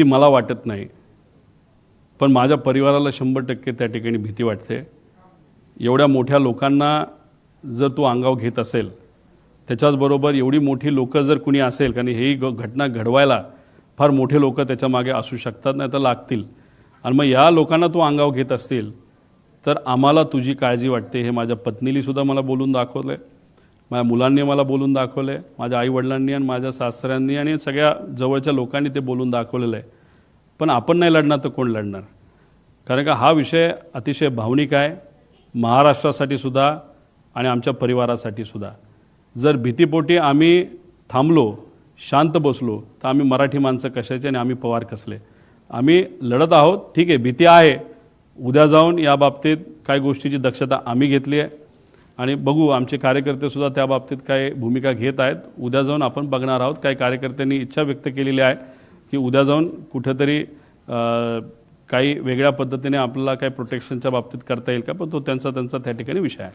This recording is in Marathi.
ती मला वाटत नाही, पण माझ्या परिवाराला 100% त्या ठिकाणी भीती वाटते। एवढ्या मोठ्या लोकांना जर तू अंगावर घेत असेल, त्याच्याचबरोबर एवढी मोठी लोक जर कुणी असेल, कारण ही घटना घडवायला फार मोठे लोक त्याच्या मागे असू शकतात, नाही तर लागतील, आणि मग या लोकांना तू अंगावर घेत असतील तर आम्हाला तुझी काळजी वाटते। हे माझ्या पत्नीली सुद्धा मला बोलून दाखवलं आहे, माझ्या मुलांनी मला बोलून दाखवलं आहे, माझ्या आईवडिलांनी आणि माझ्या सासऱ्यांनी आणि सगळ्या जवळच्या लोकांनी ते बोलून दाखवलेलं आहे। पण आपण नाही लढणार तर कोण लढणार? कारण का हा विषय अतिशय भावनिक आहे, महाराष्ट्रासाठी सुद्धा आणि आमच्या परिवारासाठी सुद्धा। जर भीतीपोटी आम्ही थांबलो, शांत बसलो, तर आम्ही मराठी माणसं कशाचे आणि आम्ही पवार कसले? आम्ही लढत आहोत, ठीक आहे, भीती आहे। उद्या जाऊन या बाबतीत काय गोष्टीची दक्षता आम्ही घेतली आहे आणि बघू आमचे कार्यकर्ते सुद्धा त्या बाबतीत काय भूमिका घेत आहेत। उद्या जाऊन आपण बघणार आहोत। काही कार्यकर्त्यांनी इच्छा व्यक्त केलेली आहे की उद्या जाऊन कुठेतरी काही वेगळ्या पद्धतीने आपल्याला काही प्रोटेक्शनच्या बाबतीत करता येईल का, पण तो त्यांचा त्या ठिकाणी विषय आहे।